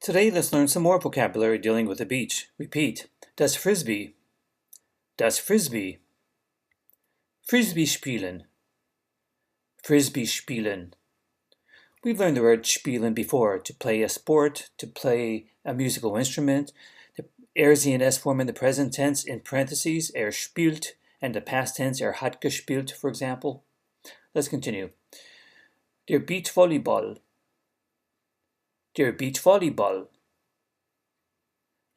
Today, let's learn some more vocabulary dealing with the beach. Repeat. Das Frisbee. Das Frisbee. Frisbee spielen. Frisbee spielen. We've learned the word spielen before, to play a sport, to play a musical instrument. The er's and s form in the present tense in parentheses, spielt, and the past tense, hat gespielt, for example. Let's continue. Der beach volleyball. Der beach volleyball.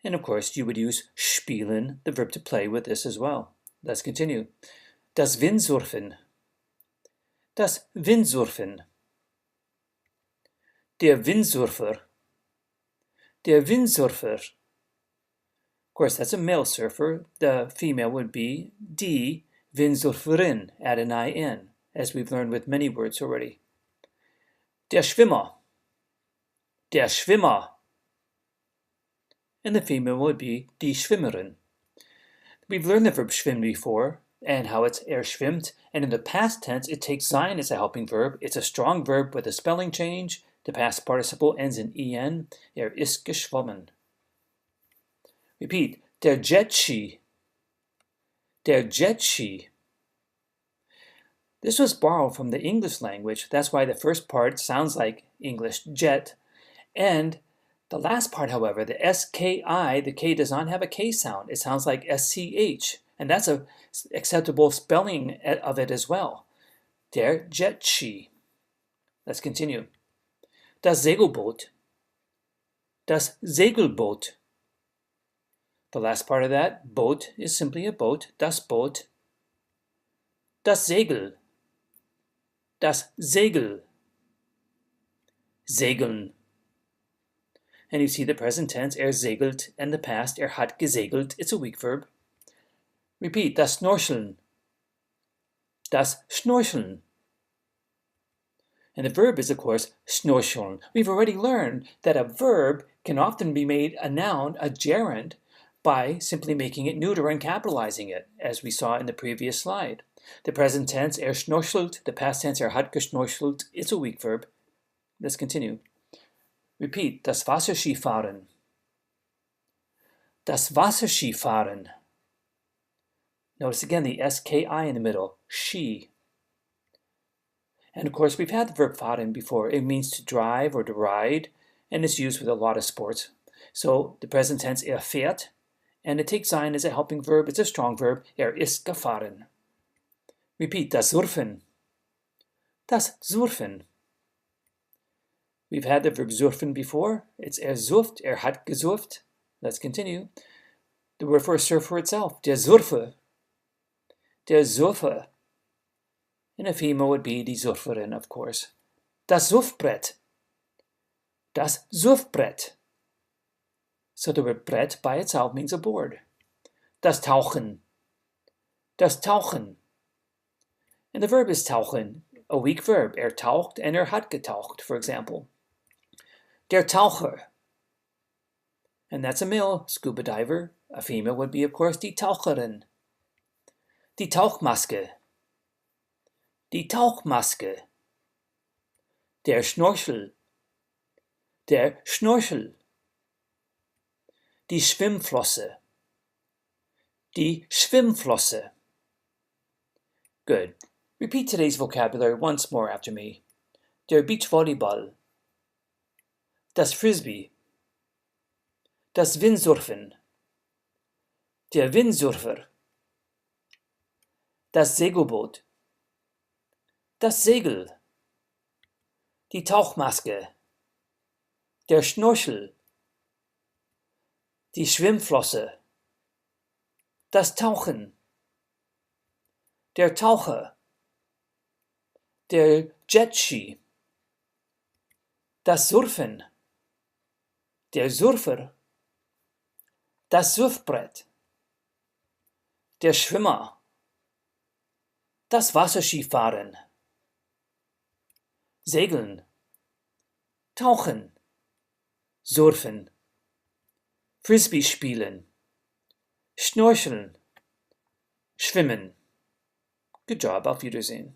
And of course, you would use spielen, the verb to play, with this as well. Let's continue. Das Windsurfen. Das Windsurfen. Der Windsurfer. Der Windsurfer. Of course, that's a male surfer. The female would be die Windsurferin, add an in, as we've learned with many words already. Der Schwimmer. Der Schwimmer. And the female would be die Schwimmerin. We've learned the verb schwimmen before, and how it's schwimmt, and in the past tense it takes sein as a helping verb. It's a strong verb with a spelling change. The past participle ends in en. Ist geschwommen. Repeat. Der jet ski. Der jet ski. This was borrowed from the English language. That's why the first part sounds like English jet. And the last part, however, the SKI, the K does not have a K sound. It sounds like SCH. And that's an acceptable spelling of it as well. Der jet ski. Let's continue. Das Segelboot. Das Segelboot. The last part of that, boat, is simply a boat. Das Boot. Das Segel. Das Segel. Segeln. And you see the present tense, segelt, and the past, hat gesegelt. It's a weak verb. Repeat. Das Snorkeln. Das Snorkeln. And the verb is, of course, snorkeln. We've already learned that a verb can often be made a noun, a gerund, by simply making it neuter and capitalizing it, as we saw in the previous slide. The present tense, snorkelt, the past tense, hat gesnorkelt. It's a weak verb. Let's continue. Repeat. Das Wasserskifahren. Das Wasserskifahren. Notice again the SKI in the middle. Ski. And of course, we've had the verb fahren before. It means to drive or to ride, and it's used with a lot of sports. So the present tense, fährt, and it takes sein as a helping verb. It's a strong verb. Ist gefahren. Repeat. Das Surfen. Das Surfen. We've had the verb surfen before. It's surft, hat gesurft. Let's continue. The word for a surfer itself, der Surfer. Der Surfer. And a female would be die Surferin, of course. Das Surfbrett. Das Surfbrett. So the word Brett by itself means a board. Das Tauchen. Das Tauchen. And the verb is tauchen, a weak verb. Taucht and hat getaucht, for example. Der Taucher. And that's a male scuba diver. A female would be, of course, die Taucherin. Die Tauchmaske. Die Tauchmaske. Der Schnorchel. Der Schnorchel. Die Schwimmflosse. Die Schwimmflosse. Good. Repeat today's vocabulary once more after me. Der beach volleyball. Das Frisbee. Das Windsurfen. Der Windsurfer. Das Segelboot. Das Segel. Die Tauchmaske. Der Schnorchel. Die Schwimmflosse. Das Tauchen. Der Taucher. Der Jetski. Das Surfen. Der Surfer. Das Surfbrett. Der Schwimmer. Das Wasserskifahren. Segeln. Tauchen. Surfen. Frisbee spielen. Schnorcheln. Schwimmen. Good job. Auf Wiedersehen.